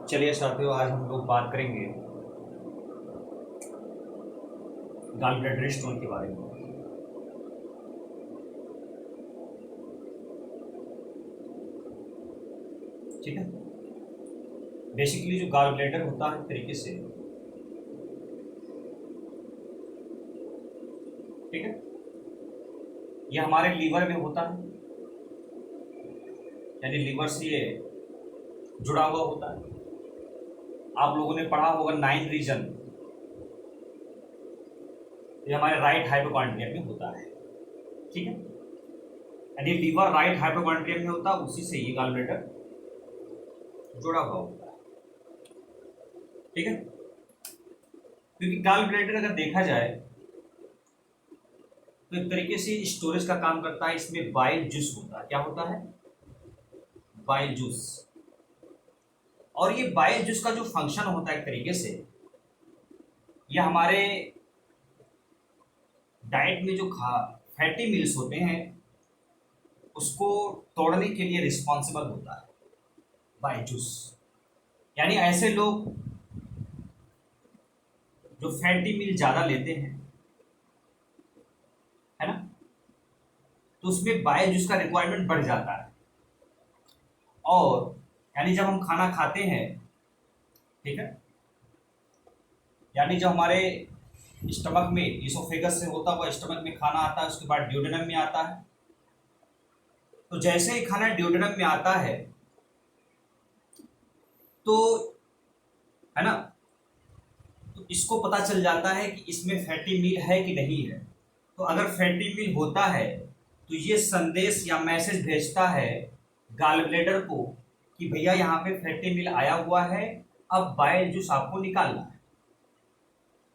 चलिए साथियों, आज हम लोग बात करेंगे गॉल ब्लैडर स्टोन के बारे में। ठीक है, बेसिकली जो गॉल ब्लैडर होता है तरीके से, ठीक है, ये हमारे लीवर में होता है, यानी लीवर से ये जुड़ा हुआ होता है। आप लोगों ने पढ़ा होगा 9 रीजन, ये हमारे राइट हाइपोकॉन्ड्रियम में होता है। ठीक है, यानी लीवर राइट हाइपोकॉन्ड्रियम में होता है, उसी से ये गॉल ब्लैडर जुड़ा हुआ होता है। ठीक है, क्योंकि गॉल ब्लैडर अगर देखा जाए तो एक तरीके से स्टोरेज का काम करता है। इसमें बाइल जूस होता है। क्या होता है? Bile juice. और ये बाइल जूस का जो फंक्शन होता है एक तरीके से, ये हमारे डाइट में जो फैटी मिल्स होते हैं उसको तोड़ने के लिए रिस्पॉन्सिबल होता है बाइल जूस। यानी ऐसे लोग जो फैटी मिल ज़्यादा लेते हैं, है ना, तो उसमें बाइल जूस का रिक्वायरमेंट बढ़ जाता है। और यानी जब हम खाना खाते हैं, ठीक है, यानी जब हमारे स्टमक में इसोफेगस से होता हुआ स्टमक में खाना आता है, उसके बाद ड्यूडेनम में आता है। तो जैसे ही खाना ड्यूडेनम में आता है तो, है ना, तो इसको पता चल जाता है कि इसमें फैटी मील है कि नहीं है। तो अगर फैटी मील होता है तो ये संदेश या मैसेज भेजता है गॉल ब्लैडर को कि भैया यहाँ पे फैटी मील आया हुआ है, अब बाइल जूस आपको निकालना है।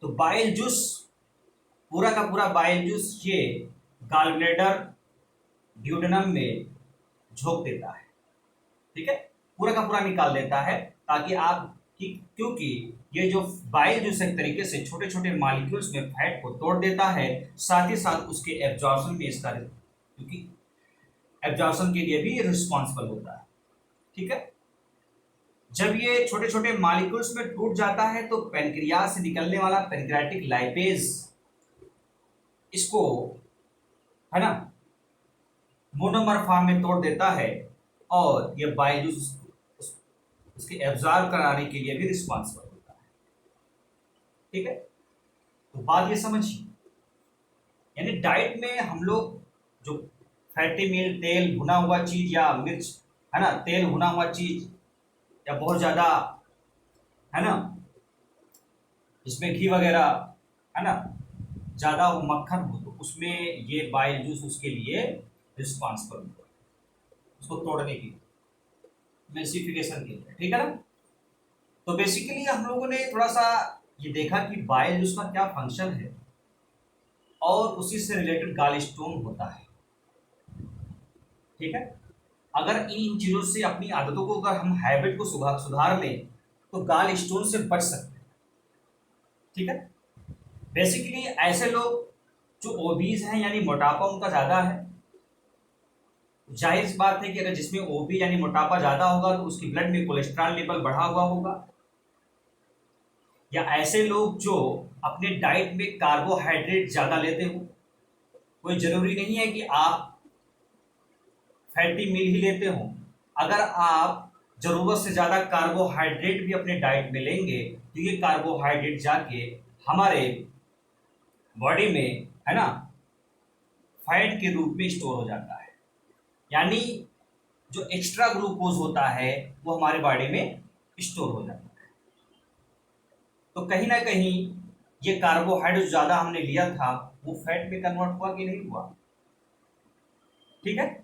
तो बाइल जूस, पूरा का पूरा बाइल जूस ये गॉल ब्लैडर ड्यूडेनम में झोंक देता है। ठीक है, पूरा का पूरा निकाल देता है, ताकि आप क्योंकि ये जो बाइल जूस एक तरीके से छोटे छोटे मॉलिक्यूल्स में फैट को तोड़ देता है, साथ ही साथ उसके एब्जॉर्प्शन में इसका, क्योंकि एब्जॉर्प्शन के लिए भी रिस्पॉन्सिबल होता है। ठीक है, जब ये छोटे छोटे मॉलिक्यूल्स में टूट जाता है तो पैनक्रियाज से निकलने वाला पैनक्रियाटिक लाइपेज इसको, है ना, मोनोमर फॉर्म में तोड़ देता है और ये बाइल जूस उसके एब्जॉर्ब कराने के लिए भी रिस्पॉन्सिबल होता है। ठीक है, तो बात ये समझिए, यानी डाइट में हम लोग जो फैटी मील, तेल, भुना हुआ चीज या मिर्च, है ना, तेल भुना हुआ चीज या बहुत ज्यादा, है ना, जिसमें घी वगैरह, है ना, ज्यादा हो, मक्खन हो, तो उसमें ये बाइल जूस उसके लिए रिस्पॉन्सिबल होता है, उसको तोड़ने की, एसिडिफिकेशन के लिए। ठीक है ना। तो बेसिकली हम लोगों ने थोड़ा सा ये देखा कि बाइल जूस का क्या फंक्शन है और उसी से रिलेटेड गॉल स्टोन होता है। ठीक है, अगर इन चीजों से अपनी आदतों को, अगर हम हैबिट को सुधार लें तो गॉल स्टोन से बच सकते हैं। ठीक है, बेसिकली ऐसे लोग जो ओबीज हैं, यानी मोटापा उनका ज्यादा है, जाहिर सी बात है कि अगर जिसमें ओबी यानी मोटापा ज्यादा होगा तो उसकी ब्लड में कोलेस्ट्रॉल लेवल बढ़ा हुआ होगा। या ऐसे लोग जो अपने डाइट में कार्बोहाइड्रेट ज्यादा लेते हो, कोई जरूरी नहीं है कि आप फैटी मील ही लेते हो। अगर आप जरूरत से ज्यादा कार्बोहाइड्रेट भी अपने डाइट में लेंगे तो ये कार्बोहाइड्रेट जाके हमारे बॉडी में, है ना, फैट के रूप में स्टोर हो जाता है। यानी जो एक्स्ट्रा ग्लूकोज होता है वो हमारे बॉडी में स्टोर हो जाता है। तो कहीं ना कहीं ये कार्बोहाइड्रेट ज्यादा हमने लिया था वो फैट में कन्वर्ट हुआ कि नहीं हुआ। ठीक है,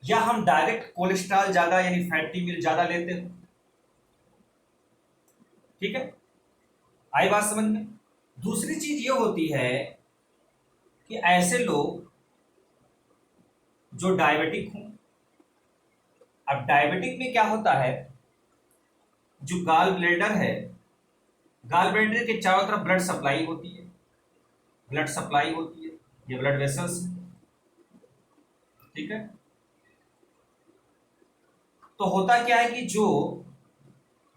या हम डायरेक्ट कोलेस्ट्रॉल ज्यादा यानी फैटी मील ज्यादा लेते हो। ठीक है, आई बात समझ में। दूसरी चीज ये होती है कि ऐसे लोग जो डायबिटिक हों, अब डायबिटिक में क्या होता है, जो गॉल ब्लैडर है, गॉल ब्लैडर के चारों तरफ ब्लड सप्लाई होती है, ब्लड सप्लाई होती है, ये ब्लड वेसल्स है। ठीक है, तो होता क्या है कि जो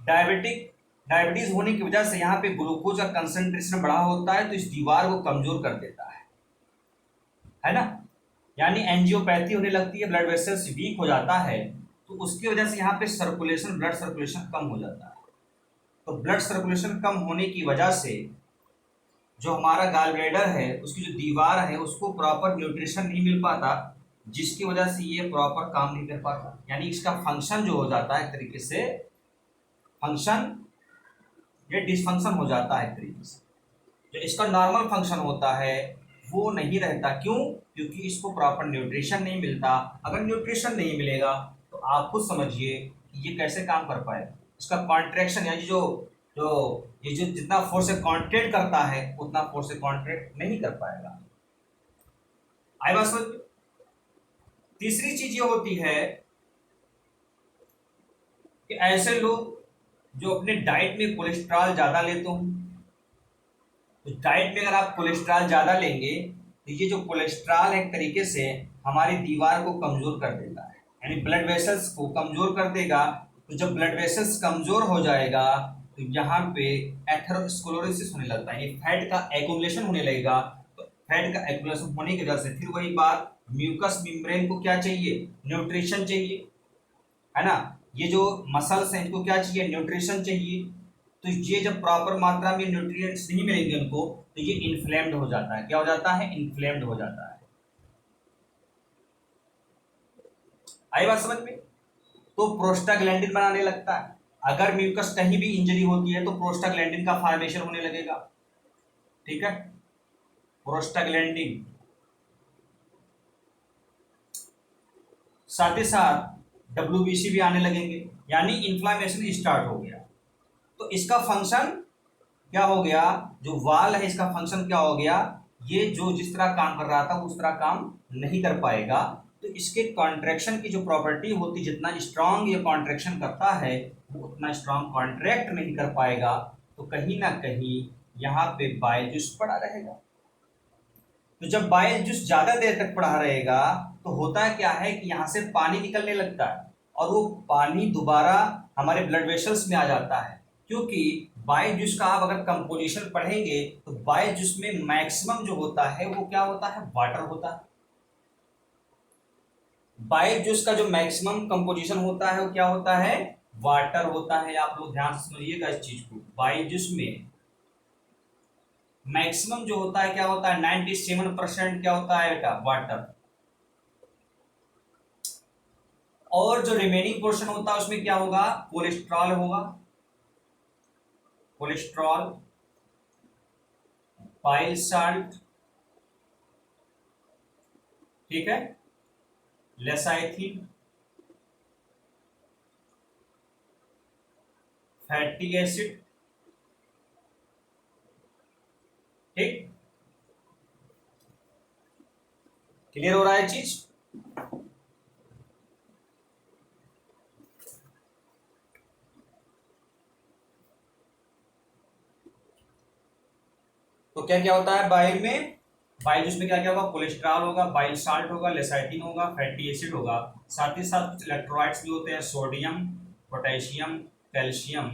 डायबिटीज होने की वजह से यहाँ पे ग्लूकोज का कंसंट्रेशन बढ़ा होता है, तो इस दीवार को कमजोर कर देता है ना। यानी एंजियोपैथी होने लगती है, ब्लड वेसल्स वीक हो जाता है, तो उसकी वजह से यहाँ पे सर्कुलेशन, ब्लड सर्कुलेशन कम हो जाता है। तो ब्लड सर्कुलेशन कम होने की वजह से जो हमारा गॉल ब्लैडर है उसकी जो दीवार है उसको प्रॉपर न्यूट्रिशन नहीं मिल पाता, जिसकी वजह से ये प्रॉपर काम नहीं कर पाता। यानी इसका फंक्शन जो हो जाता है एक तरीके से, फंक्शन ये डिसफंक्शन हो जाता है एक तरीके से। जो इसका नॉर्मल फंक्शन होता है वो नहीं रहता। क्यों? क्योंकि इसको प्रॉपर न्यूट्रिशन नहीं मिलता। अगर न्यूट्रिशन नहीं मिलेगा तो आप खुद समझिए कि ये कैसे काम कर पाएगा। इसका कॉन्ट्रैक्शन यानी जो जो ये जो जितना फोर्स से कॉन्ट्रैक्ट करता है उतना फोर्स से कॉन्ट्रैक्ट नहीं कर पाएगा। आई बात समझ में? तीसरी चीज ये होती है कि ऐसे लोग जो अपने डाइट में कोलेस्ट्रॉल ज्यादा लेते हो, तो डाइट में अगर आप कोलेस्ट्रॉल ज़्यादा लेंगे तो ये जो कोलेस्ट्रॉल एक तरीके से हमारी दीवार को कमज़ोर कर देता है, यानी ब्लड वेसल्स को कमज़ोर कर देगा। तो जब ब्लड वेसल्स कमज़ोर हो जाएगा तो यहाँ पे एथेरोस्क्लेरोसिस होने लगता है, फैट का एक्युमुलेशन होने लगेगा। तो फैट का एक्युमुलेशन होने की वजह से फिर वही बात, म्यूकस मेम्ब्रेन को क्या चाहिए? न्यूट्रिशन चाहिए, है ना। ये जो मसल्स हैं इनको क्या चाहिए? न्यूट्रिशन चाहिए। तो ये जब प्रॉपर मात्रा में न्यूट्रिएंट्स नहीं मिलेंगे उनको तो ये इन्फ्लेम्ड हो जाता है। क्या हो जाता है? इन्फ्लेम्ड हो जाता है। आई बात समझ में? तो प्रोस्टाग्लैंडिन बनाने लगता है। अगर म्यूकस कहीं भी इंजरी होती है तो प्रोस्टाग्लैंडिन का फॉर्मेशन होने लगेगा। ठीक है, प्रोस्टाग्लैंडिन। साथ ही साथ डब्ल्यूबीसी भी आने लगेंगे, यानी इन्फ्लामेशन स्टार्ट हो गया। तो इसका फंक्शन क्या हो गया? जो वाल है इसका फंक्शन क्या हो गया? ये जो जिस तरह काम कर रहा था उस तरह काम नहीं कर पाएगा। तो इसके कॉन्ट्रैक्शन की जो प्रॉपर्टी होती, जितना स्ट्रांग ये कॉन्ट्रैक्शन करता है वो उतना स्ट्रांग कॉन्ट्रैक्ट नहीं कर पाएगा। तो कहीं ना कहीं यहाँ पे बाइल जूस पड़ा रहेगा। तो जब बाइल जूस ज्यादा देर तक पड़ा रहेगा तो होता है क्या है कि यहाँ से पानी निकलने लगता है और वो पानी दोबारा हमारे ब्लड वेसल्स में आ जाता है। क्योंकि बाइल जूस का आप अगर कंपोजिशन पढ़ेंगे तो बाइल जूस में मैक्सिमम जो होता है वो क्या होता है? वाटर होता है। बाइल जूस का जो मैक्सिमम कंपोजिशन होता है वो क्या होता है? वाटर होता है। आप लोग ध्यान से समझिएगा इस चीज को। बाइल जूस में मैक्सिमम जो होता है क्या होता है? 97% क्या होता है बेटा? वाटर। और जो रिमेनिंग पोर्शन होता है उसमें क्या होगा? कोलेस्ट्रॉल होगा। कोलेस्ट्रॉल, बाइल साल्ट, ठीक है, लेसाइथिन, फैटी एसिड, ठीक। क्लियर हो रहा है चीज? तो क्या क्या होता है बाइल में? बाइल जूस में क्या क्या होगा? कोलेस्ट्रॉल होगा, बाइल साल्ट होगा, लेसाइथिन होगा, फैटी एसिड होगा। साथ ही साथ कुछ इलेक्ट्रोलाइट्स भी होते हैं, sodium, potassium, calcium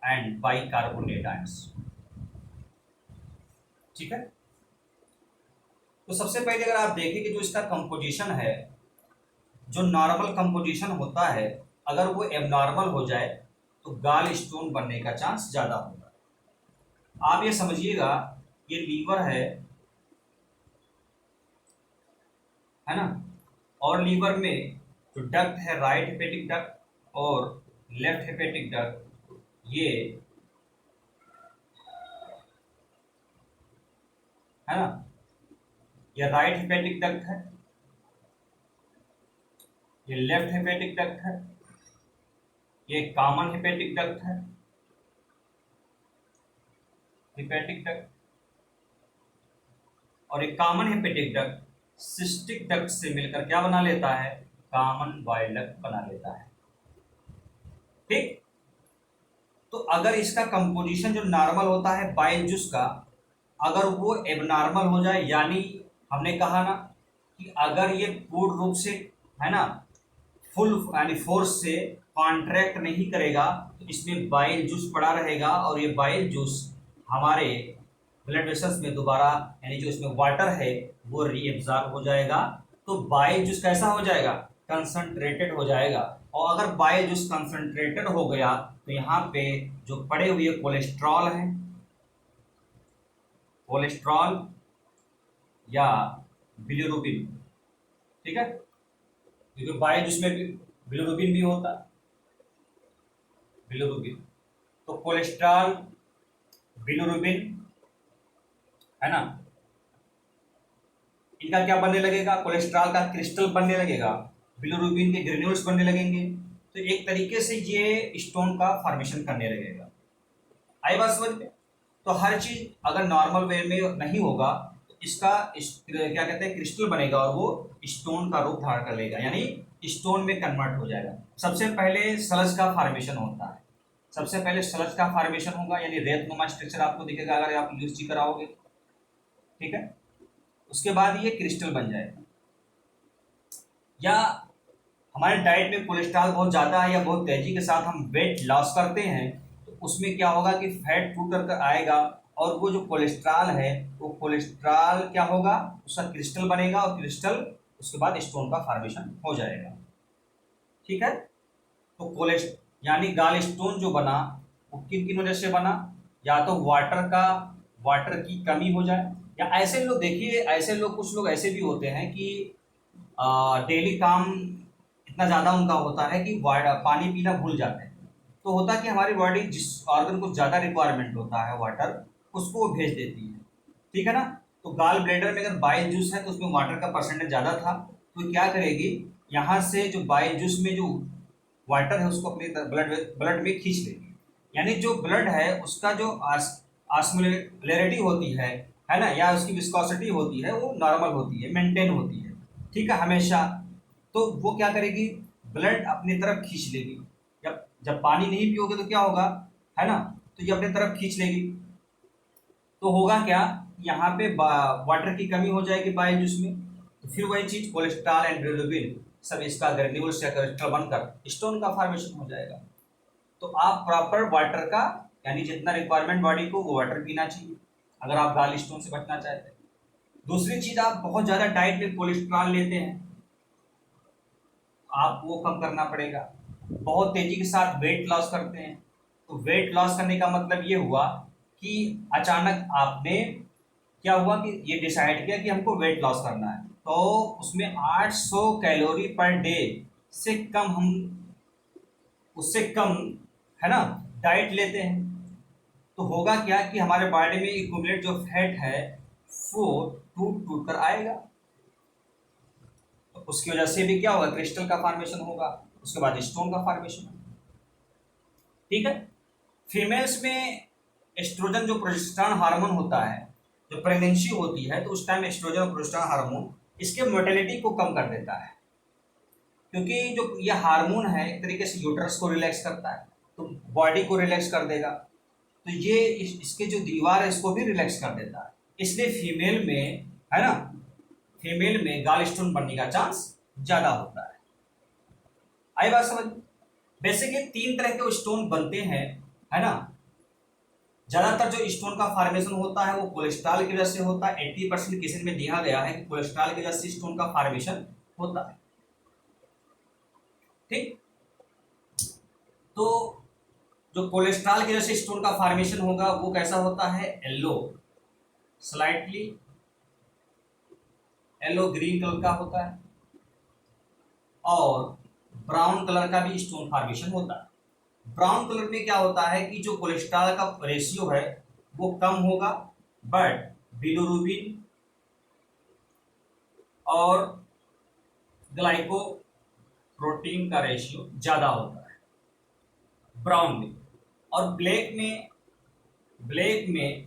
and bicarbonate ions. ठीक है। तो सबसे पहले अगर आप देखें कि जो इसका कंपोजिशन है, जो नॉर्मल कंपोजिशन होता है, अगर वो एबनॉर्मल हो जाए तो गाल स्टोन बनने का चांस ज्यादा होता है। आप ये समझिएगा, ये लीवर है ना, और लीवर में जो डक्ट है, राइट हेपेटिक डक्ट और लेफ्ट हेपेटिक डक्ट, ये है ना, ये राइट हेपेटिक डक्ट है, ये लेफ्ट हेपेटिक डक्ट है, ये कॉमन हेपेटिक डक्ट है, हेपेटिक डक्ट। और एक common hepatic duct cystic duct से मिलकर क्या बना लेता है? कॉमन बाइल डक्ट बना लेता है। ठीक। तो अगर इसका कंपोजिशन जो नॉर्मल होता है बाइल जूस का, अगर वो एबनॉर्मल हो जाए, यानी हमने कहा ना कि अगर ये पूर्ण रूप से, है ना, फुल यानी फोर्स से कॉन्ट्रैक्ट नहीं करेगा तो इसमें बाइल जूस पड़ा रहेगा और ये बाइल जूस हमारे ब्लड वेसल्स में दोबारा यानी जो इसमें वाटर है वो रीएब्जॉर्ब हो जाएगा। तो बाइल जूस कैसा हो जाएगा? कंसंट्रेटेड हो जाएगा। और अगर बाइल जूस कंसंट्रेटेड हो गया तो यहाँ पे जो पड़े हुए कोलेस्ट्रॉल हैं, कोलेस्ट्रॉल या बिलिरुबिन, ठीक है, क्योंकि बाइल जूस में भी बिलिरुबिन भी होता है, बिलिरुबिन, तो कोलेस्ट्रॉल, बिलिरुबिन, है ना, इनका क्या बनने लगेगा? कोलेस्ट्रॉल का क्रिस्टल बनने लगेगा, बिलिरुबिन के ग्रेन्यूल्स बनने लगेंगे। तो एक तरीके से ये स्टोन का फॉर्मेशन करने लगेगा। आई बात समझ में? तो हर चीज अगर नॉर्मल वे में नहीं होगा तो इसका क्या कहते हैं, क्रिस्टल बनेगा और वो स्टोन का रूप धारण कर लेगा, यानी स्टोन में कन्वर्ट हो जाएगा। सबसे पहले सलज का फॉर्मेशन होता है, सबसे पहले सलज का फॉर्मेशन होगा, यानी रेतनुमा स्ट्रक्चर आपको दिखेगा अगर आप यूज कराओगे, ठीक है। उसके बाद ये क्रिस्टल बन जाएगा। या हमारे डाइट में कोलेस्ट्रॉल बहुत ज़्यादा है या बहुत तेजी के साथ हम वेट लॉस करते हैं तो उसमें क्या होगा कि फैट टूट कर आएगा और वो जो कोलेस्ट्रॉल है वो कोलेस्ट्रॉल क्या होगा, उसका क्रिस्टल बनेगा और क्रिस्टल उसके बाद स्टोन का फॉर्मेशन हो जाएगा, ठीक है। तो कोलेस्ट यानी गाल स्टोन जो बना वो किन किन वजह से बना? या तो वाटर की कमी हो जाए, या ऐसे लोग देखिए, ऐसे लोग कुछ लोग ऐसे भी होते हैं कि डेली काम इतना ज़्यादा उनका होता है कि पानी पीना भूल जाते हैं। तो होता है कि हमारी बॉडी जिस ऑर्गन को ज़्यादा रिक्वायरमेंट होता है वाटर, उसको वो भेज देती है, ठीक है ना। तो गाल ब्लेडर में अगर बाइल जूस है तो उसमें वाटर का परसेंटेज ज़्यादा था, तो क्या करेगी, यहाँ से जो बाइल जूस में जो वाटर है उसको अपने ब्लड में खींच लेगी। यानी जो ब्लड है उसका जो ऑस्मोलैरिटी होती है ना, या उसकी विस्कोसिटी होती है वो नॉर्मल होती है, मेंटेन होती है, ठीक है, हमेशा। तो वो क्या करेगी, ब्लड अपनी तरफ खींच लेगी। जब जब पानी नहीं पियोगे तो क्या होगा, है ना, तो ये अपनी तरफ खींच लेगी। तो होगा क्या, यहाँ पे वाटर की कमी हो जाएगी बाइल जूस में, तो फिर वही चीज कोलेस्ट्रॉल एंड बिलिरुबिन सब इसका ग्रेन्यूल्स या क्रिस्टल बनकर स्टोन का फॉर्मेशन हो जाएगा। तो आप प्रॉपर वाटर का यानी जितना रिक्वायरमेंट बॉडी को वो वाटर पीना चाहिए अगर आप गाल स्टोन से बचना चाहते हैं। दूसरी चीज, आप बहुत ज्यादा डाइट में कोलेस्ट्रॉल लेते हैं, आप वो कम करना पड़ेगा। बहुत तेजी के साथ वेट लॉस करते हैं, तो वेट लॉस करने का मतलब ये हुआ कि अचानक आपने क्या हुआ कि ये डिसाइड किया कि हमको वेट लॉस करना है, तो उसमें 800 कैलोरी पर डे से कम हम उससे कम, है ना, डाइट लेते हैं। तो होगा क्या कि हमारे बॉडी में एक्यूमुलेट जो फैट है वो टूट टूट कर आएगा, तो उसकी वजह से भी क्या होगा, क्रिस्टल का फॉर्मेशन होगा, उसके बाद स्टोन का फॉर्मेशन होगा, ठीक है। फीमेल्स में एस्ट्रोजन जो प्रोजेस्टेरॉन हार्मोन होता है, जो प्रेगनेंसी होती है तो उस टाइम एस्ट्रोजन और प्रोजेस्टेरॉन हार्मोन इसके मोटिलिटी को कम कर देता है, क्योंकि जो ये हार्मोन है एक तरीके से यूट्रस को रिलैक्स करता है, तो बॉडी को रिलैक्स कर देगा, तो ये इसके जो दीवार है इसको भी रिलैक्स कर देता है। इसलिए फीमेल में, है ना, फीमेल में गाल स्टोन बनने का चांस ज्यादा होता है। आई बात समझ? बेसिकली 3 तरह के स्टोन बनते हैं, है ना। ज्यादातर जो स्टोन का फॉर्मेशन होता है वो कोलेस्ट्रॉल की वजह से होता है। 80% केसेस में दिया गया है कि कोलेस्ट्रॉल की वजह से स्टोन का फॉर्मेशन होता है, ठीक। तो जो कोलेस्ट्रॉल की वजह से स्टोन का फॉर्मेशन होगा वो कैसा होता है, yellow, slightly yellow green colour का होता है, और ब्राउन कलर का भी स्टोन फॉर्मेशन होता है। ब्राउन कलर में क्या होता है कि जो कोलेस्ट्रॉल का रेशियो है वो कम होगा, बट बिलिरुबिन और ग्लाइकोप्रोटीन का रेशियो ज्यादा होता है ब्राउन में। और ब्लैक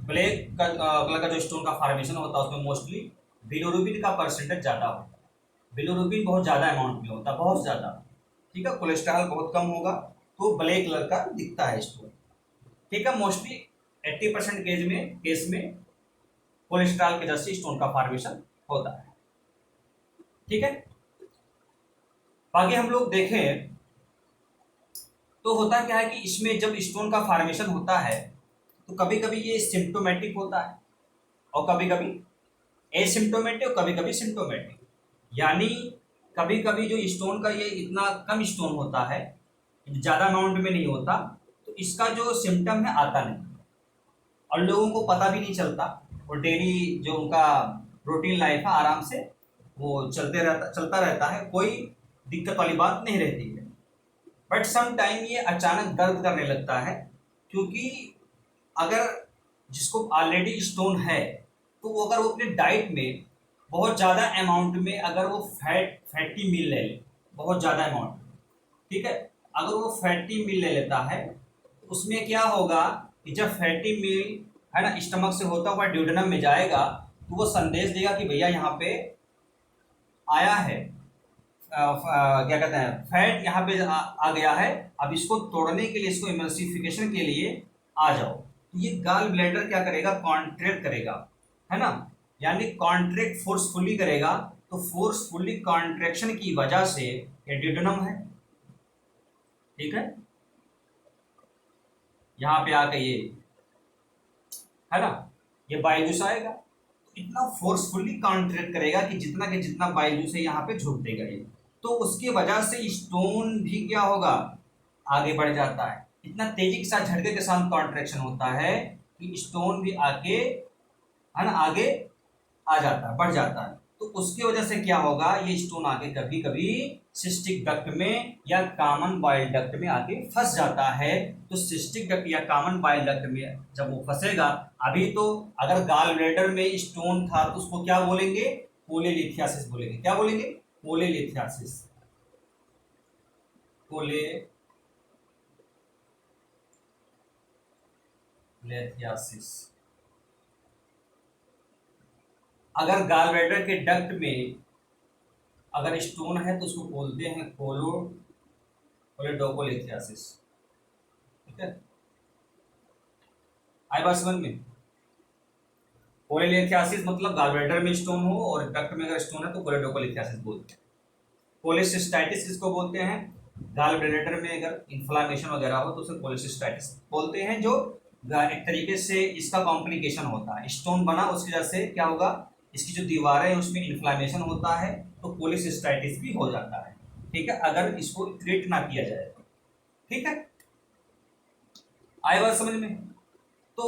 कलर का जो स्टोन का फॉर्मेशन होता है उसमें मोस्टली बिलिरुबिन का परसेंटेज ज़्यादा होता है, बिलिरुबिन बहुत ज़्यादा अमाउंट में होता है, बहुत ज़्यादा, ठीक है। कोलेस्ट्रॉल बहुत कम होगा तो ब्लैक कलर का दिखता है स्टोन, ठीक है। मोस्टली 80% केस में कोलेस्ट्रॉल की वजह से स्टोन का फॉर्मेशन होता है, ठीक है। बाकी हम लोग देखें तो होता क्या है कि इसमें जब स्टोन का फॉर्मेशन होता है तो कभी कभी ये सिम्टोमेटिक होता है और कभी कभी एसिम्टोमेटिक और कभी कभी सिम्टोमेटिक। यानी कभी कभी जो स्टोन का ये इतना कम स्टोन होता है, ज़्यादा अमाउंट में नहीं होता, तो इसका जो सिम्टम है आता नहीं और लोगों को पता भी नहीं चलता। और डेली जो उनका रूटीन लाइफ है आराम से वो चलता रहता है, कोई दिक्कत वाली बात नहीं रहती है। बट सम टाइम ये अचानक दर्द करने लगता है, क्योंकि अगर जिसको ऑलरेडी स्टोन है तो वो अगर वो अपने डाइट में बहुत ज़्यादा अमाउंट में अगर वो फैटी मील ले ले, बहुत ज़्यादा अमाउंट, ठीक है, अगर वो फैटी मील ले लेता है तो उसमें क्या होगा कि जब फैटी मील है ना स्टमक से होता हुआ ड्यूडेनम में जाएगा तो वो संदेश देगा कि भैया यहाँ पे आया है, क्या कहते हैं, फैट यहाँ पे आ गया है, अब इसको तोड़ने के लिए, इसको इमल्सिफिकेशन के लिए आ जाओ। तो ये गाल ब्लैडर क्या करेगा, कॉन्ट्रैक्ट करेगा, है ना, यानी कॉन्ट्रैक्ट फोर्सफुली करेगा। तो फोर्सफुली कॉन्ट्रैक्शन की वजह से ये ड्यूडेनम है, ठीक है, यहाँ पे आके ये है ना, ये बाइजूस आएगा, तो इतना फोर्सफुली कॉन्ट्रैक्ट करेगा कि जितना बाइजूस है यहाँ पे झुक देगा ये। तो उसकी वजह से स्टोन भी क्या होगा, आगे बढ़ जाता है। इतना तेजी के साथ झटके के साथ कॉन्ट्रैक्शन होता है कि स्टोन भी आके है ना आगे आ जाता है, बढ़ जाता है। तो उसकी वजह से क्या होगा, ये स्टोन आगे कभी कभी सिस्टिक डक्ट में या कॉमन बाइल डक्ट में आके फंस जाता है। तो सिस्टिक डक्ट या कॉमन बाइल डक्ट में जब वो फंसेगा, अभी तो अगर गाल ब्लैडर में स्टोन था तो उसको क्या बोलेंगे, कोलेलिथियासिस बोलेंगे। क्या बोलेंगे, कोलेलिथियासिस, कोलेलिथियासिस। अगर गाल ब्लैडर के डक्ट में अगर स्टोन है तो उसको बोलते हैं कोलेडोकोलिथियासिस, ठीक है, आई बात समझ में। कोलेलिथियासिस मतलब गाल ब्लैडर में स्टोन हो और डक्ट में अगर स्टोन है तो कोलेडोकोलिथियासिस बोलते हैं। कोलेसिस्टाइटिस किसको बोलते हैं, गाल ब्लैडर में अगर इन्फ्लामेशन वगैरह हो तो उसे कोलेसिस्टाइटिस बोलते हैं, जो एक तरीके से इसका कॉम्प्लिकेशन होता है, स्टोन बना उसकी वजह से क्या होगा, इसकी जो दीवारें हैं उसमें इन्फ्लामेशन होता है तो कोलेसिस्टाइटिस भी हो जाता है, ठीक है, अगर इसको ट्रीट ना किया जाए तो, ठीक है, आए बात समझ में। तो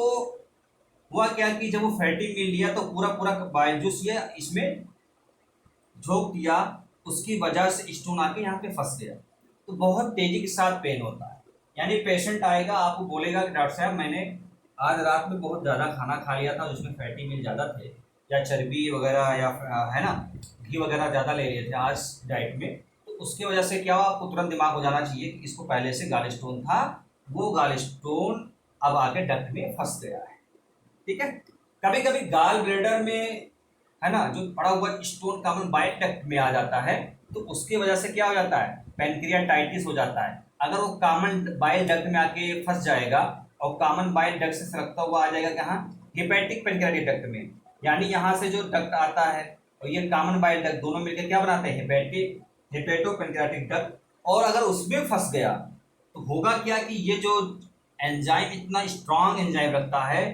हुआ क्या कि जब वो फैटी मील लिया तो पूरा पूरा बाइल जूस ये इसमें झोंक दिया, उसकी वजह से स्टोन आके यहाँ पे फंस गया। तो बहुत तेजी के साथ पेन होता है, यानी पेशेंट आएगा आपको बोलेगा कि डॉक्टर साहब मैंने आज रात में बहुत ज़्यादा खाना खा लिया था जिसमें फैटी मील ज़्यादा थे या चर्बी वगैरह या है ना घी वगैरह ज़्यादा ले लिए थे आज डाइट में, तो उसकी वजह से क्या हुआ, आपको तुरंत दिमाग हो जाना चाहिए कि इसको पहले से गाल स्टोन था, वो गाल स्टोन अब आके डक्ट में फंस गया है, ठीक है। कभी कभी गाल ब्लैडर में है ना जो पड़ा हुआ स्टोन कॉमन बाइल डक्ट में आ जाता है, तो उसकी वजह से क्या हो जाता है, पैनक्रियाटाइटिस हो जाता है। अगर वो कॉमन बाइल डक्ट में आके फंस जाएगा और कॉमन बाइल डक्ट से सरकता हुआ आ जाएगा कहाँ, हिपैटिक पैनक्रियाटिक डक्ट में, यानी यहाँ से जो डक्ट आता है और ये कॉमन बाइल डक्ट दोनों मिलकर क्या बनाते हैं, हिपैटो पैनक्रियाटिक डक्ट। और अगर उसमें फंस गया तो होगा क्या कि ये जो एंजाइम इतना स्ट्रांग एंजाइम रखता है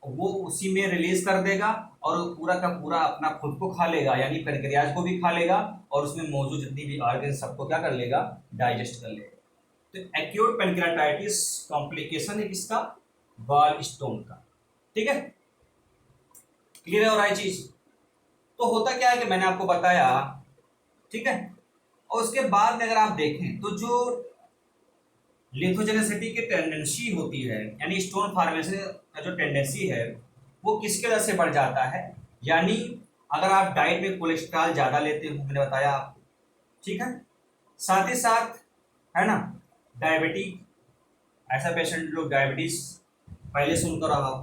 वो उसी में रिलीज कर देगा और पूरा का पूरा अपना खुद को खा लेगा, यानी पैनक्रियाज को भी खा लेगा और उसमें मौजूद जितनी भी ऑर्गन सबको क्या कर लेगा, डाइजेस्ट कर लेगा। तो एक्यूट पैनक्रियाटाइटिस कॉम्प्लिकेशन है किसका, गाल स्टोन का, ठीक है, क्लियर है। और आई चीज तो होता क्या है कि मैंने आपको बताया, ठीक है, और उसके बाद में अगर आप देखें तो जो लिथोजेनेसिटी की टेंडेंसी होती है, यानी स्टोन फॉर्मेशन का जो टेंडेंसी है वो किसके वजह से बढ़ जाता है, यानी अगर आप डाइट में कोलेस्ट्रॉल ज़्यादा लेते हो, मैंने बताया आपको, ठीक है, साथ ही साथ है ना डायबिटीज, ऐसा पेशेंट लोग डायबिटीज पहले से उनका रहा हो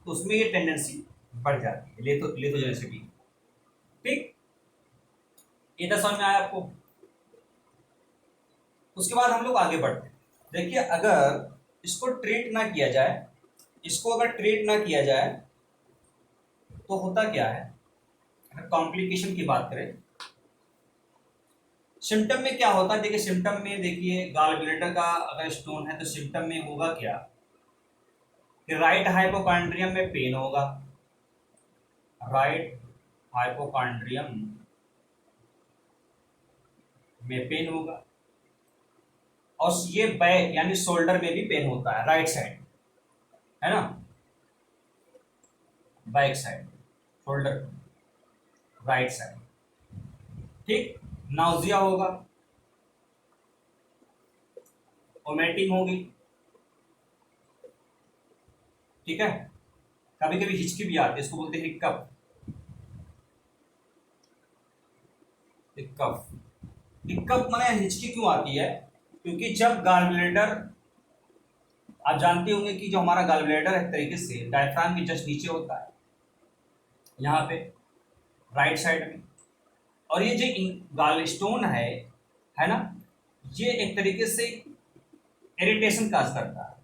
तो उसमें ये टेंडेंसी बढ़ जाती है लिथोजेनेसिटी, ठीक, ये तो समझ में आया आपको। उसके बाद हम लोग आगे बढ़ते हैं। देखिए अगर इसको ट्रीट ना किया जाए, इसको अगर ट्रीट ना किया जाए तो होता क्या है, अगर कॉम्प्लिकेशन की बात करें, सिम्टम में क्या होता है, देखिए सिम्टम में देखिए गॉल ब्लैडर का अगर स्टोन है तो सिम्टम में होगा क्या कि राइट हाइपोकॉन्ड्रियम में पेन होगा, राइट हाइपोकॉन्ड्रियम में पेन होगा, और ये बैक यानी शोल्डर में भी पेन होता है, राइट साइड, है ना, back side, shoulder, right side, ठीक। नाउजिया होगा, वोमिटिंग होगी, ठीक है। कभी कभी हिचकी भी आती है, इसको बोलते हैं हिक्कप, हिक्कप, हिक्कप माने हिचकी क्यों आती है, क्योंकि जब गॉल ब्लैडर, आप जानते होंगे कि जो हमारा गॉल ब्लैडर एक तरीके से डायफ्राम के जस्ट नीचे होता है, यहाँ पे राइट साइड में, और ये जो गॉल स्टोन है ना, ये एक तरीके से इरिटेशन काज करता है,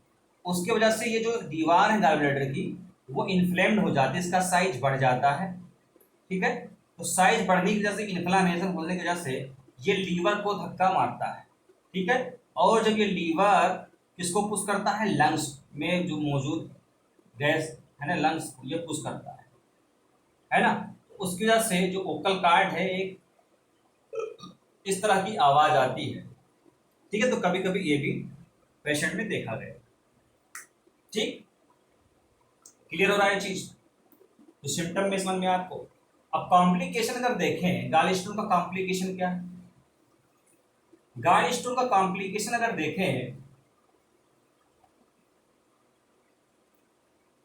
उसके वजह से ये जो दीवार है गॉल ब्लैडर की वो इन्फ्लेम्ड हो जाती है, इसका साइज बढ़ जाता है, ठीक है। तो साइज बढ़ने की वजह से, इन्फ्लामेशन होने की वजह से ये लीवर को धक्का मारता है, ठीक है। और जब ये लीवर किसको पुश करता है, लंग्स में जो मौजूद गैस है ना, लंग्स ये पुश करता है ना, उसकी वजह से जो वोकल कार्ड है एक इस तरह की आवाज आती है, ठीक है। तो कभी कभी ये भी पेशेंट में देखा गया, ठीक, क्लियर हो रहा है चीज, तो सिम्टम में समझ में आपको। अब कॉम्प्लिकेशन अगर देखें, गॉल स्टोन का कॉम्प्लिकेशन क्या है, गॉल स्टोन का कॉम्प्लिकेशन अगर देखें,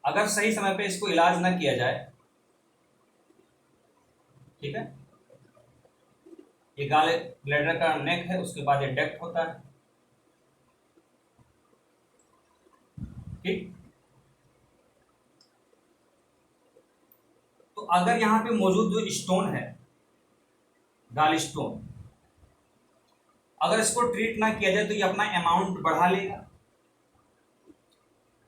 अगर सही समय पे इसको इलाज ना किया जाए, ठीक है, ये गॉल ब्लैडर का नेक है, उसके बाद ये डक्ट होता है, ठीक। तो अगर यहाँ पे मौजूद जो स्टोन है, गॉल स्टोन, अगर इसको ट्रीट ना किया जाए तो ये अपना अमाउंट बढ़ा लेगा,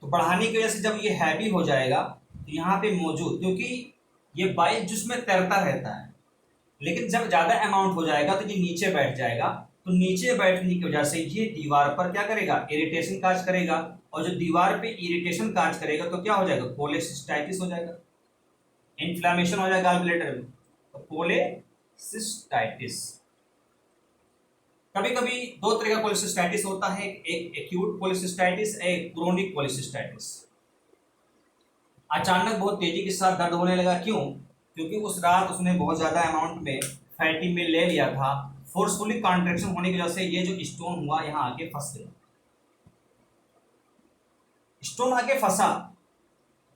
तो बढ़ाने की वजह से जब ये हैवी हो जाएगा तो यहाँ पे मौजूद, क्योंकि ये बाइल जिसमें तैरता रहता है, लेकिन जब ज़्यादा अमाउंट हो जाएगा तो ये नीचे बैठ जाएगा, तो नीचे बैठने की वजह से ये दीवार पर क्या करेगा, इरिटेशन काज करेगा, और जो दीवार पे इरिटेशन काज करेगा तो क्या हो जाएगा, कोलेसिस्टाइटिस हो जाएगा, इन्फ्लामेशन हो जाएगा गॉल ब्लैडर में, तो कोलेसिस्टाइटिस। कभी कभी दो तरह का कोलेसिस्टाइटिस होता है, एक एक्यूट कोलेसिस्टाइटिस, एक क्रोनिक कोलेसिस्टाइटिस। अचानक बहुत तेजी के साथ दर्द होने लगा, क्यों, क्योंकि उस रात उसने बहुत ज्यादा अमाउंट में फैटी मील ले लिया था, फोर्सफुली कॉन्ट्रैक्शन होने की वजह से ये जो स्टोन हुआ यहाँ आके फंस गया, स्टोन आके फंसा,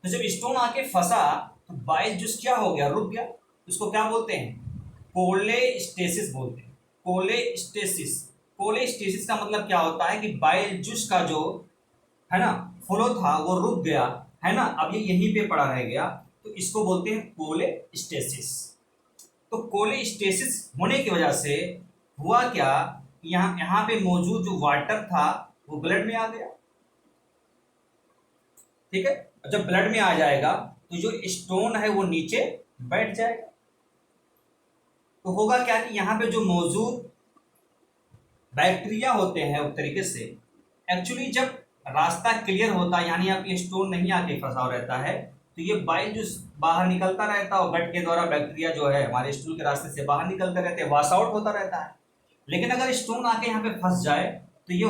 तो जब स्टोन आके फंसा तो बाइल जूस क्या हो गया, रुक गया, उसको क्या बोलते हैं, कोलेस्टेसिस बोलते हैं, कोलेस्टेसिस। कोलेस्टेसिस का मतलब क्या होता है कि बाइल जूस का जो है ना फ्लो था वो रुक गया, है ना, अब ये यहीं पे पड़ा रह गया, तो इसको बोलते हैं कोलेस्टेसिस। तो कोलेस्टेसिस होने की वजह से हुआ क्या, यहाँ यहाँ पे मौजूद जो वाटर था वो ब्लड में आ गया, ठीक है। जब ब्लड में आ जाएगा तो जो स्टोन है वो नीचे बैठ जाएगा, तो होगा क्या कि यहाँ पे जो मौजूद बैक्टीरिया होते हैं उस तरीके से, एक्चुअली जब रास्ता क्लियर होता है, यानी आप ये स्टोन नहीं आके फंसा रहता है, तो ये बाइल जो बाहर निकलता रहता है, और गट के द्वारा बैक्टीरिया जो है हमारे स्टूल के रास्ते से बाहर निकलते रहते हैं, वॉश आउट होता रहता है। लेकिन अगर स्टोन आके यहाँ पे फंस जाए तो ये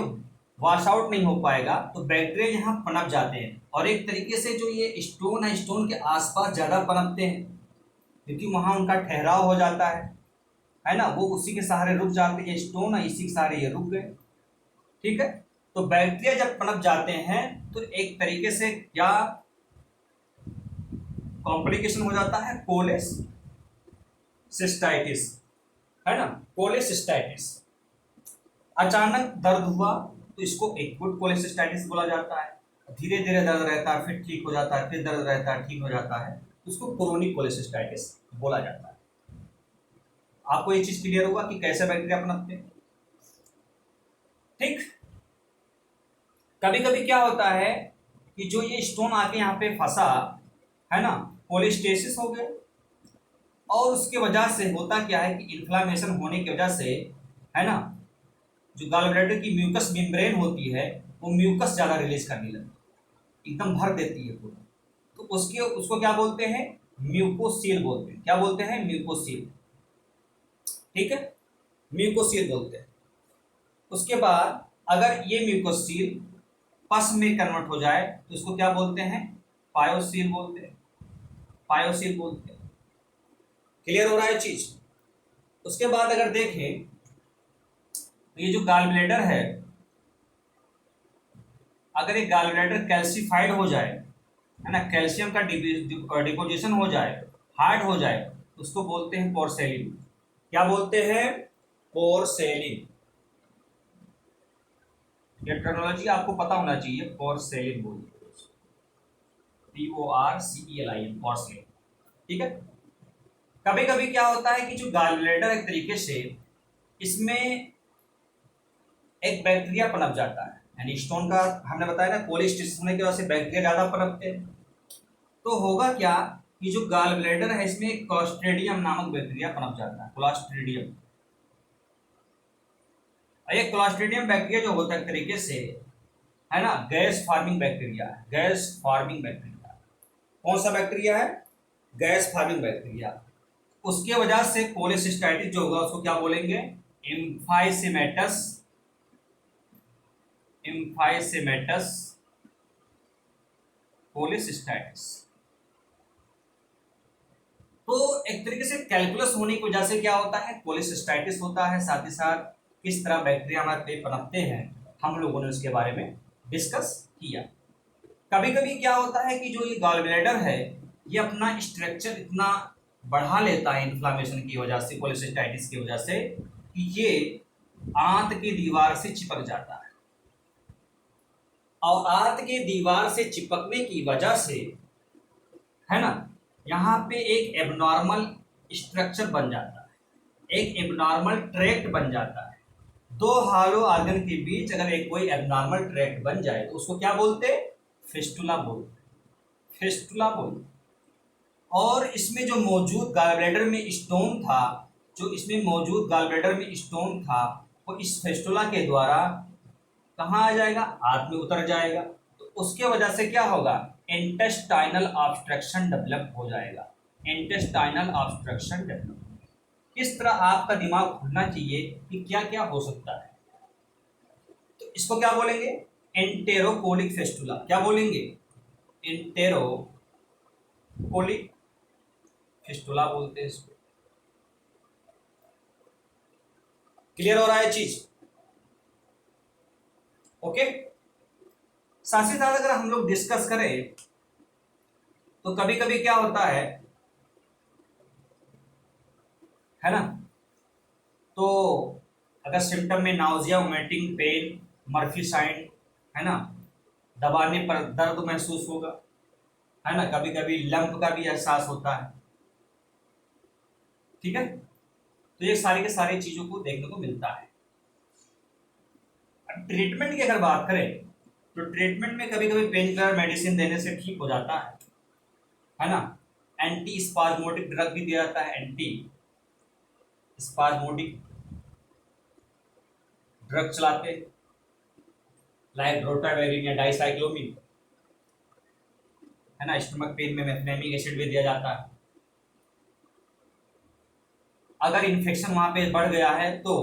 वॉश आउट नहीं हो पाएगा, तो बैक्टीरिया यहाँ पनप जाते हैं, और एक तरीके से जो ये स्टोन है, स्टोन के आसपास ज़्यादा पनपते हैं, क्योंकि वहाँ उनका ठहराव हो जाता है ना, वो उसी के सहारे रुक जाते हैं, ये स्टोन है इसी के सहारे ये रुक गए, ठीक है। तो बैक्टीरिया जब पनप जाते हैं तो एक तरीके से क्या कॉम्प्लिकेशन हो जाता है, कोलेसिस्टाइटिस, है ना, कोलेसिस्टाइटिस। अचानक दर्द हुआ तो इसको एक्यूट कोलेसिस्टाइटिस बोला जाता है, धीरे धीरे दर्द रहता है, फिर ठीक हो जाता है, फिर दर्द रहता है, ठीक हो जाता है, उसको क्रोनिक कोलेसिस्टाइटिस बोला जाता है। आपको ये चीज क्लियर होगा कि कैसे बैक्टीरिया पनपते हैं, ठीक। कभी कभी क्या होता है कि जो ये स्टोन आके यहाँ पे फंसा है ना, कोलेस्टेसिस हो गया, और उसके वजह से होता क्या है कि इन्फ्लामेशन होने की वजह से है ना, जो गॉल ब्लैडर की म्यूकस मेम्ब्रेन होती है वो म्यूकस ज़्यादा रिलीज करने लगती है, एकदम भर देती है पूरा, तो उसके उसको क्या बोलते हैं, म्यूकोसील बोलते हैं। क्या बोलते हैं, म्यूकोसील। ठीक है, म्यूकोसील बोलते हैं। उसके बाद अगर ये म्यूकोसील पस में कन्वर्ट हो जाए तो उसको क्या बोलते हैं, पायोसील बोलते हैं, पायोसील बोलते हैं। क्लियर हो रहा है चीज। उसके बाद अगर देखें तो ये जो गॉल ब्लैडर है, अगर ये गॉल ब्लैडर कैल्सिफाइड हो जाए, है ना, कैल्शियम का डिपोजिशन हो जाए, हार्ड हो जाए, तो उसको बोलते हैं पोर्सेलिन। क्या बोलते हैं, पोर्सेलिन। ये टर्मिनोलॉजी आपको पता होना चाहिए, पोर्सेलिन बोलते हैं, PORCELIN, पोर्सेलिन। ठीक है। कभी कभी क्या होता है कि जो गॉल ब्लैडर एक तरीके से इसमें एक बैक्टीरिया पनप जाता है, यानी स्टोन का हमने बताया ना, कोलिस्टिस होने की वजह से बैक्टीरिया ज्यादा पनपते हैं। तो होगा क्या कि जो गॉल ब्लैडर है इसमें एक क्लोस्ट्रीडियम नामक बैक्टीरिया पनप जाता है, क्लोस्ट्रीडियम। और ये क्लोस्ट्रीडियम बैक्टीरिया जो होता है एक तरीके से, है ना, गैस फार्मिंग बैक्टीरिया है, गैस फार्मिंग बैक्टीरिया। कौन सा बैक्टीरिया है, गैस फार्मिंग बैक्टीरिया। उसके वजह से कोलेसिस्टाइटिस जो होगा उसको क्या बोलेंगे, एम्फाइसेमेटस, एम्फाइसेमेटस कोलेसिस्टाइटिस। तो एक तरीके से कैलकुलस होने की वजह से क्या होता है, कोलेसिस्टाइटिस होता है। साथ ही साथ किस तरह बैक्टीरिया हमारे पेट पनपते हैं हम लोगों ने उसके बारे में डिस्कस किया। कभी कभी क्या होता है कि जो ये गॉल ब्लैडर है ये अपना स्ट्रक्चर इतना बढ़ा लेता है इन्फ्लामेशन की वजह से, कोलेसिस्टाइटिस की वजह से, कि ये आंत की दीवार से चिपक जाता है। और आंत की दीवार से चिपकने की वजह से, है ना, यहाँ पे एक एबनॉर्मल स्ट्रक्चर बन जाता है, एक एबनॉर्मल ट्रैक्ट बन जाता है। दो हॉलो ऑर्गन के बीच अगर एक कोई एबनॉर्मल ट्रैक्ट बन जाए तो उसको क्या बोलते हैं, फिस्टुला बोलते, फिस्टुला बोलते। और इसमें जो मौजूद गॉल ब्लैडर में स्टोन था, जो इसमें मौजूद गॉल ब्लैडर में स्टोन था, वो इस फिस्टुला के द्वारा कहाँ आ जाएगा, आंत में उतर जाएगा। तो उसके वजह से क्या होगा, इंटेस्टाइनल ऑब्स्ट्रक्शन डेवलप हो जाएगा, इंटेस्टाइनल ऑब्स्ट्रक्शन डेवलप। किस तरह आपका दिमाग खुलना चाहिए कि क्या क्या हो सकता है। तो इसको क्या बोलेंगे, एंटेरोकोलिक फिस्टुला। क्या बोलेंगे, एंटेरोकोलिक फिस्टुला बोलते हैं इसको। क्लियर हो रहा है चीज, ओके। साथ ही साथ अगर हम लोग डिस्कस करें तो कभी कभी क्या होता है ना, तो अगर सिम्टम में nausea, vomiting, pen, Murphy sign, है ना, दबाने पर दर्द महसूस होगा, है ना, कभी कभी लंप का भी एहसास होता है। ठीक है, तो ये सारी के सारी चीजों को देखने को मिलता है। ट्रीटमेंट की अगर बात करें तो ट्रीटमेंट में कभी कभी पेन किलर मेडिसिन देने से ठीक हो जाता है ना। एंटी स्पाज्मोटिक ड्रग भी दिया जाता है, एंटी स्पाज्मोटिक ड्रग चलाते हैं, लाइक रोटावेरिन या डाइसाइक्लोमिन, है ना। स्टमक पेन में मेफनेमिक एसिड भी दिया जाता है। अगर इन्फेक्शन वहां पे बढ़ गया है तो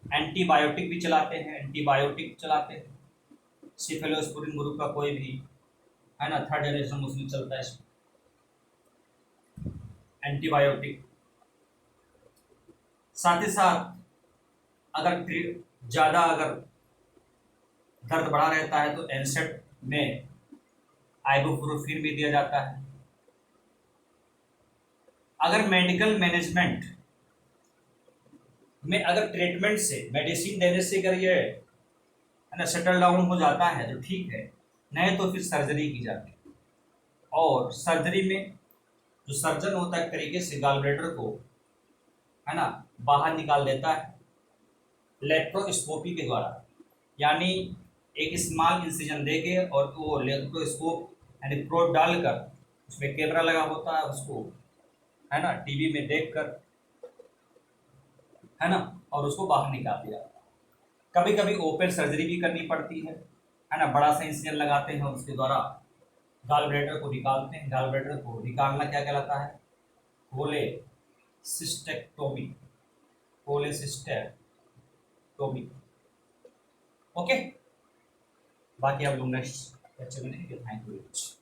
एंटीबायोटिक भी चलाते हैं, एंटीबायोटिक चलाते हैं, सिफेलोस्पुरिन ग्रुप का कोई भी, है ना, थर्ड जनरेशन उसमें चलता है एंटीबायोटिक। साथ ही साथ अगर ज्यादा अगर दर्द बढ़ा रहता है तो एनसेट में आइबुप्रोफेन भी दिया जाता है। अगर मेडिकल मैनेजमेंट में अगर ट्रीटमेंट से, मेडिसिन देने से अगर ये, है ना, सेटल डाउन हो जाता है तो ठीक है, नहीं तो फिर सर्जरी की जाती है। और सर्जरी में जो सर्जन होता है एक तरीके से गॉल ब्लैडर को, है ना, बाहर निकाल देता है लेप्रोस्कोपी के द्वारा, यानी एक स्मॉल इंसिजन देके और वो लेप्रोस्कोप यानी प्रोब डालकर उसमें कैमरा लगा होता है, उसको, है ना, टीवी में देखकर, है ना, और उसको बाहर निकाल दिया। कभी कभी ओपन सर्जरी भी करनी पड़ती है ना, बड़ा सा इंसिजन लगाते हैं, उसके द्वारा गॉल ब्लैडर को निकालते हैं। गॉल ब्लैडर को निकालना क्या कहलाता है? कोलेसिस्टेक्टोमी। कोलेसिस्टेक्टोमी। ओके, बाकी आप लोग नेक्स्ट लेक्चर में देखेंगे। Thank you very much.